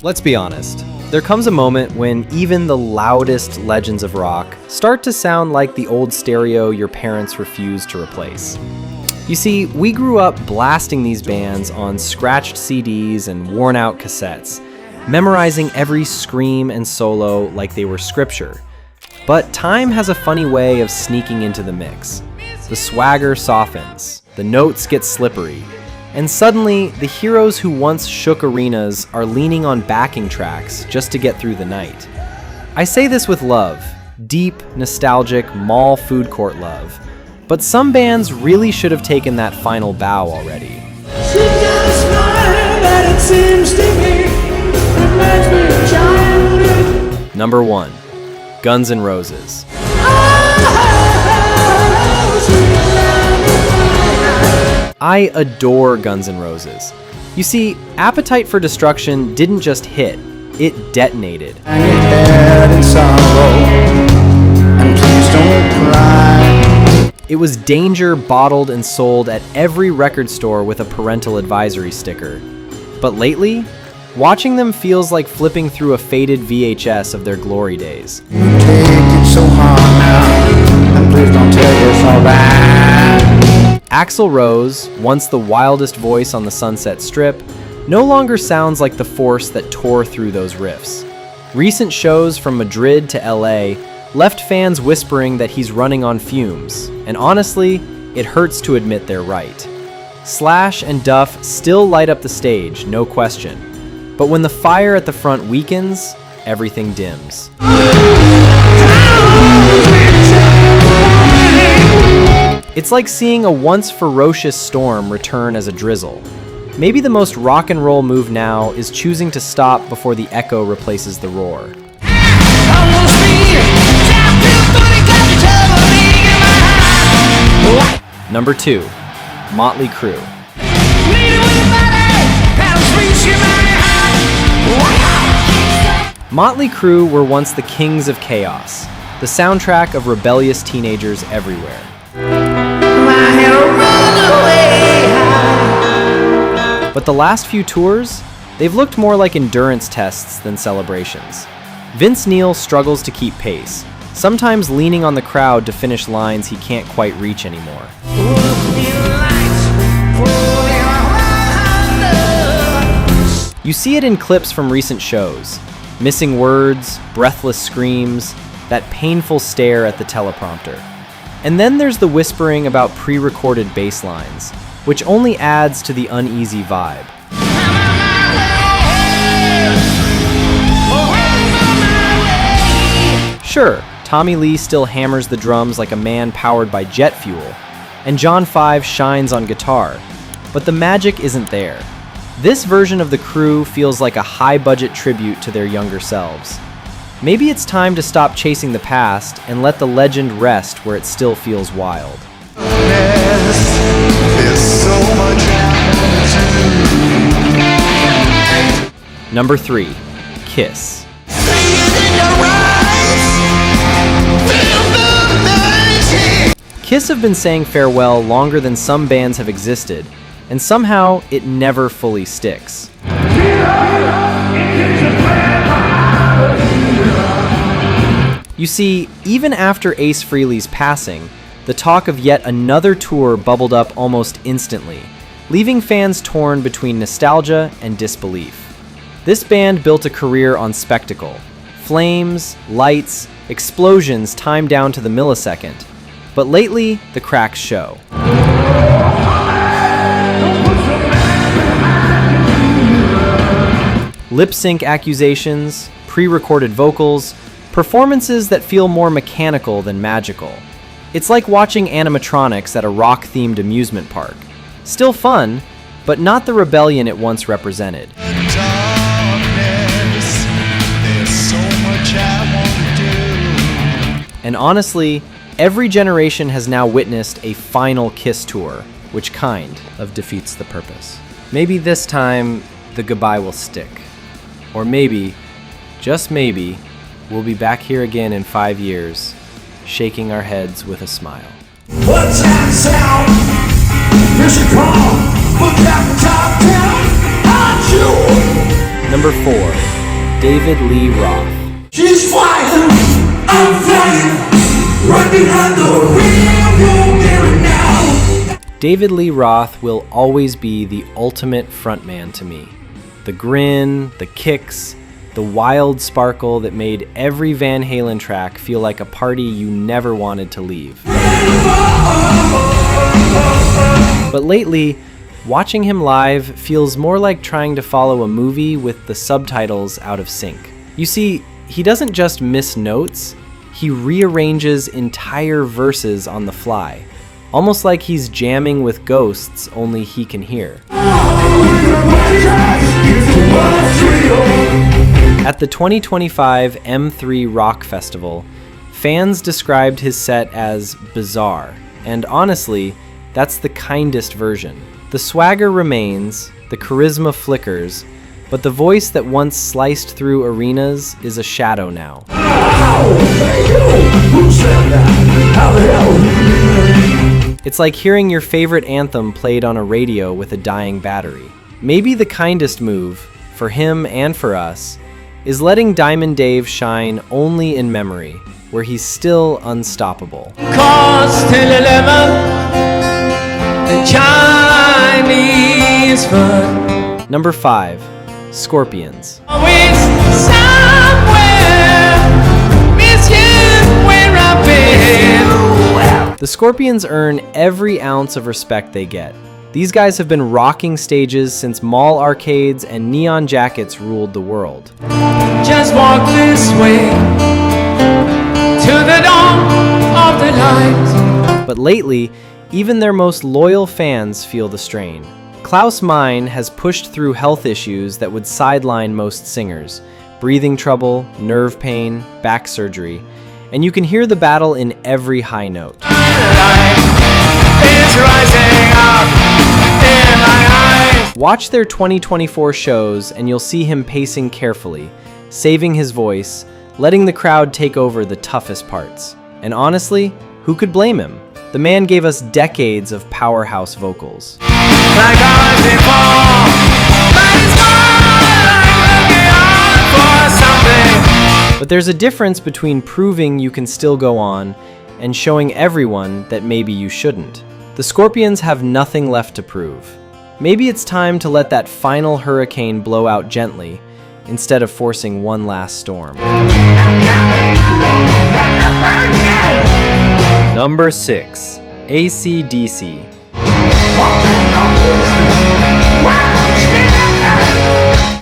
Let's be honest. There comes a moment when even the loudest legends of rock start to sound like the old stereo your parents refused to replace. You see, we grew up blasting these bands on scratched CDs and worn-out cassettes, memorizing every scream and solo like they were scripture. But time has a funny way of sneaking into the mix. The swagger softens, the notes get slippery, and suddenly, the heroes who once shook arenas are leaning on backing tracks just to get through the night. I say this with love, deep, nostalgic, mall food court love. But some bands really should have taken that final bow already. Number 1. Guns N' Roses. I adore Guns N' Roses. You see, Appetite for Destruction didn't just hit, it detonated. It was danger bottled and sold at every record store with a parental advisory sticker. But lately, watching them feels like flipping through a faded VHS of their glory days. Axl Rose, once the wildest voice on the Sunset Strip, no longer sounds like the force that tore through those riffs. Recent shows from Madrid to LA left fans whispering that he's running on fumes, and honestly, it hurts to admit they're right. Slash and Duff still light up the stage, no question, but when the fire at the front weakens, everything dims. It's like seeing a once ferocious storm return as a drizzle. Maybe the most rock and roll move now is choosing to stop before the echo replaces the roar. Number 2. Mötley Crüe. Mötley Crüe were once the kings of chaos, the soundtrack of rebellious teenagers everywhere. But the last few tours, they've looked more like endurance tests than celebrations. Vince Neil struggles to keep pace, sometimes leaning on the crowd to finish lines he can't quite reach anymore. You see it in clips from recent shows. Missing words, breathless screams, that painful stare at the teleprompter. And then there's the whispering about pre-recorded bass lines, which only adds to the uneasy vibe. Sure, Tommy Lee still hammers the drums like a man powered by jet fuel, and John 5 shines on guitar, but the magic isn't there. This version of the Crüe feels like a high-budget tribute to their younger selves. Maybe it's time to stop chasing the past and let the legend rest where it still feels wild. Number 3. Kiss. Kiss have been saying farewell longer than some bands have existed, and somehow it never fully sticks. You see, even after Ace Frehley's passing, the talk of yet another tour bubbled up almost instantly, leaving fans torn between nostalgia and disbelief. This band built a career on spectacle. Flames, lights, explosions timed down to the millisecond. But lately, the cracks show. Lip sync accusations, pre-recorded vocals, performances that feel more mechanical than magical. It's like watching animatronics at a rock-themed amusement park. Still fun, but not the rebellion it once represented. And honestly, every generation has now witnessed a final Kiss tour, which kind of defeats the purpose. Maybe this time, the goodbye will stick. Or maybe, just maybe, we'll be back here again in 5 years, shaking our heads with a smile. What's that sound? Here she comes. Look at the top down. Number 4. David Lee Roth. She's flying, I'm flying, right behind the real mirror now. David Lee Roth will always be the ultimate frontman to me. The grin, the kicks, the wild sparkle that made every Van Halen track feel like a party you never wanted to leave. But lately, watching him live feels more like trying to follow a movie with the subtitles out of sync. You see, he doesn't just miss notes, he rearranges entire verses on the fly, almost like he's jamming with ghosts only he can hear. At the 2025 M3 Rock Festival, fans described his set as bizarre, and honestly, that's the kindest version. The swagger remains, the charisma flickers, but the voice that once sliced through arenas is a shadow now. It's like hearing your favorite anthem played on a radio with a dying battery. Maybe the kindest move, for him and for us, is letting Diamond Dave shine only in memory, where he's still unstoppable. Cost till 11, the Chinese food. Number 5, Scorpions. Always somewhere, miss you where I've been. The Scorpions earn every ounce of respect they get. These guys have been rocking stages since mall arcades and neon jackets ruled the world. Just walk this way to the dawn of the light. But lately, even their most loyal fans feel the strain. Klaus Meine has pushed through health issues that would sideline most singers: breathing trouble, nerve pain, back surgery, and you can hear the battle in every high note. It's rising up in my eyes. Watch their 2024 shows and you'll see him pacing carefully, saving his voice, letting the crowd take over the toughest parts. And honestly, who could blame him? The man gave us decades of powerhouse vocals. Like ours before, but it's more like looking out for something. But there's a difference between proving you can still go on and showing everyone that maybe you shouldn't. The Scorpions have nothing left to prove. Maybe it's time to let that final hurricane blow out gently instead of forcing one last storm. Number 6, AC/DC.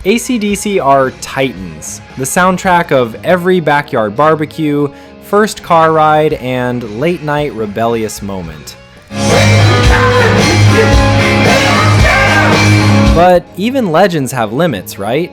AC/DC are titans, the soundtrack of every backyard barbecue, first car ride, and late night rebellious moment. But even legends have limits, right?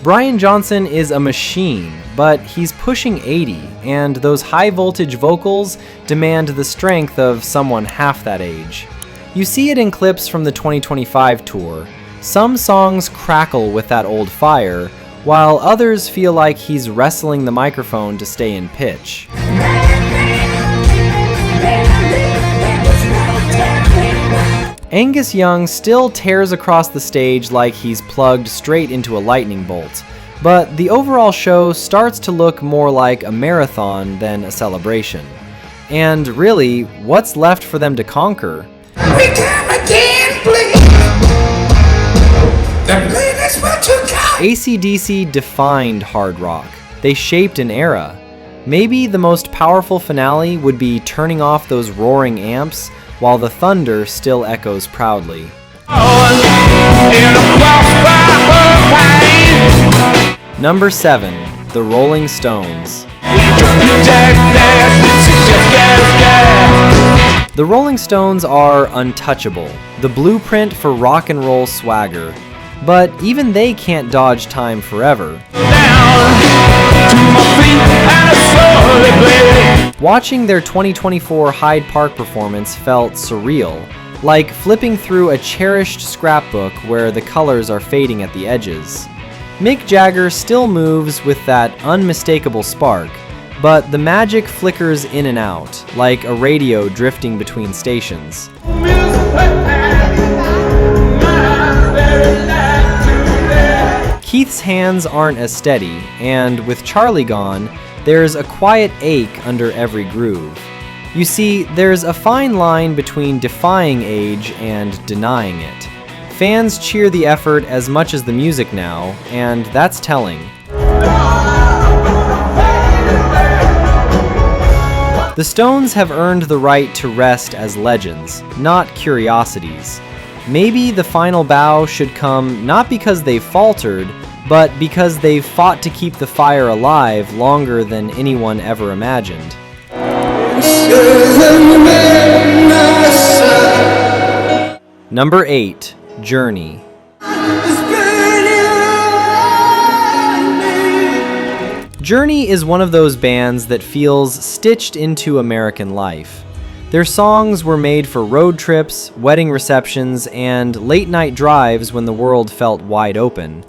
Brian Johnson is a machine, but he's pushing 80, and those high voltage vocals demand the strength of someone half that age. You see it in clips from the 2025 tour. Some songs crackle with that old fire, while others feel like he's wrestling the microphone to stay in pitch. Angus Young still tears across the stage like he's plugged straight into a lightning bolt, but the overall show starts to look more like a marathon than a celebration. And really, what's left for them to conquer? We come again, please. The latest what you got. AC/DC defined hard rock. They shaped an era. Maybe the most powerful finale would be turning off those roaring amps while the thunder still echoes proudly. Number 7, The Rolling Stones. The Rolling Stones are untouchable, the blueprint for rock and roll swagger. But even they can't dodge time forever. Watching their 2024 Hyde Park performance felt surreal, like flipping through a cherished scrapbook where the colors are fading at the edges. Mick Jagger still moves with that unmistakable spark, but the magic flickers in and out, like a radio drifting between stations. Keith's hands aren't as steady, and with Charlie gone, there's a quiet ache under every groove. You see, there's a fine line between defying age and denying it. Fans cheer the effort as much as the music now, and that's telling. The Stones have earned the right to rest as legends, not curiosities. Maybe the final bow should come not because they've faltered, but because they've fought to keep the fire alive longer than anyone ever imagined. Number 8. Journey. Journey is one of those bands that feels stitched into American life. Their songs were made for road trips, wedding receptions, and late-night drives when the world felt wide open.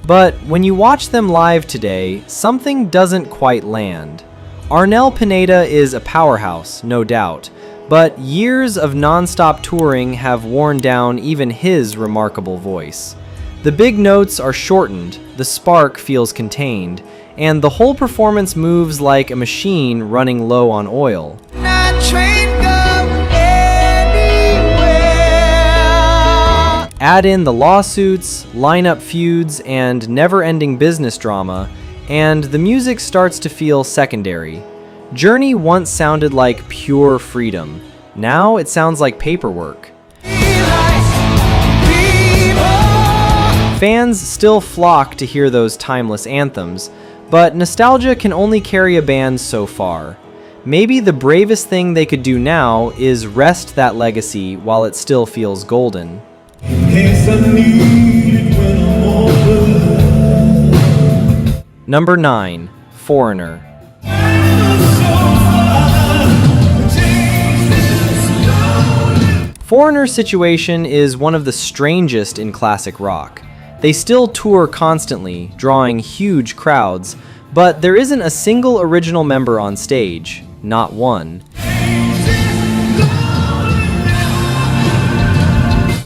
But when you watch them live today, something doesn't quite land. Arnel Pineda is a powerhouse, no doubt, but years of non-stop touring have worn down even his remarkable voice. The big notes are shortened, the spark feels contained, and the whole performance moves like a machine running low on oil. Add in the lawsuits, lineup feuds, and never-ending business drama, and the music starts to feel secondary. Journey once sounded like pure freedom. Now it sounds like paperwork. Fans still flock to hear those timeless anthems, but nostalgia can only carry a band so far. Maybe the bravest thing they could do now is rest that legacy while it still feels golden. Number 9. Foreigner. Foreigner's situation is one of the strangest in classic rock. They still tour constantly, drawing huge crowds, but there isn't a single original member on stage, not one.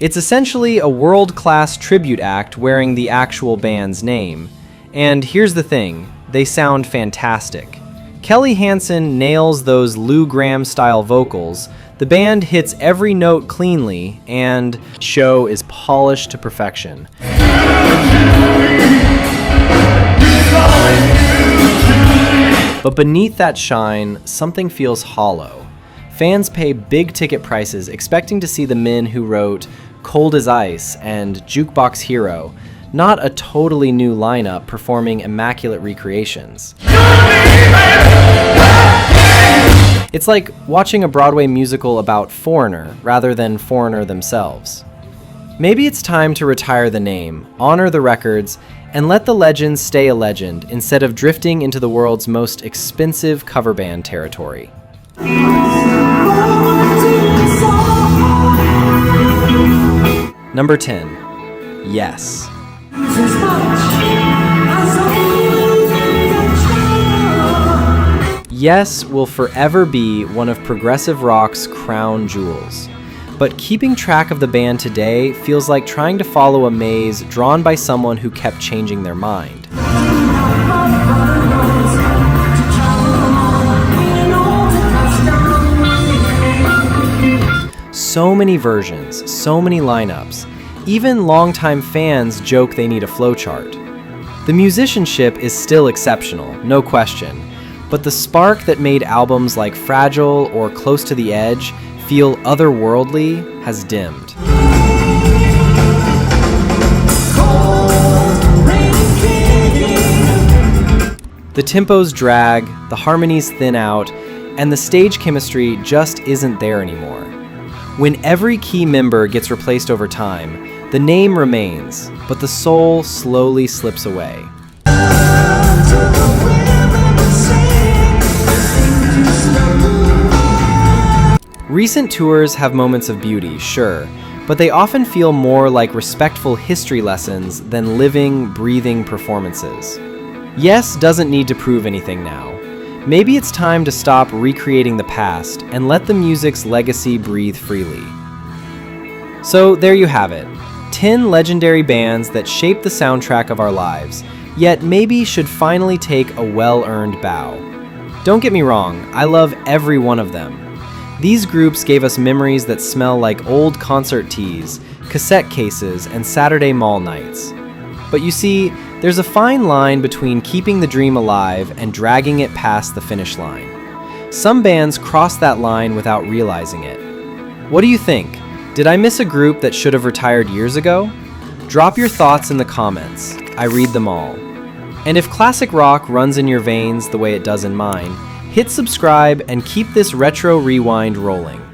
It's essentially a world-class tribute act wearing the actual band's name. And here's the thing, they sound fantastic. Kelly Hansen nails those Lou Gramm-style vocals, the band hits every note cleanly, and the show is polished to perfection. But beneath that shine, something feels hollow. Fans pay big ticket prices expecting to see the men who wrote Cold as Ice and Jukebox Hero, not a totally new lineup performing immaculate recreations. It's like watching a Broadway musical about Foreigner rather than Foreigner themselves. Maybe it's time to retire the name, honor the records, and let the legend stay a legend instead of drifting into the world's most expensive cover band territory. Number 10. Yes. Yes will forever be one of progressive rock's crown jewels. But keeping track of the band today feels like trying to follow a maze drawn by someone who kept changing their mind. So many versions, so many lineups. Even longtime fans joke they need a flowchart. The musicianship is still exceptional, no question, but the spark that made albums like Fragile or Close to the Edge feel otherworldly has dimmed. The tempos drag, the harmonies thin out, and the stage chemistry just isn't there anymore. When every key member gets replaced over time, the name remains, but the soul slowly slips away. Recent tours have moments of beauty, sure, but they often feel more like respectful history lessons than living, breathing performances. Yes doesn't need to prove anything now. Maybe it's time to stop recreating the past and let the music's legacy breathe freely. So there you have it. 10 legendary bands that shaped the soundtrack of our lives, yet maybe should finally take a well-earned bow. Don't get me wrong, I love every one of them. These groups gave us memories that smell like old concert tees, cassette cases, and Saturday mall nights. But you see, there's a fine line between keeping the dream alive and dragging it past the finish line. Some bands cross that line without realizing it. What do you think? Did I miss a group that should have retired years ago? Drop your thoughts in the comments. I read them all. And if classic rock runs in your veins the way it does in mine, hit subscribe and keep this retro rewind rolling.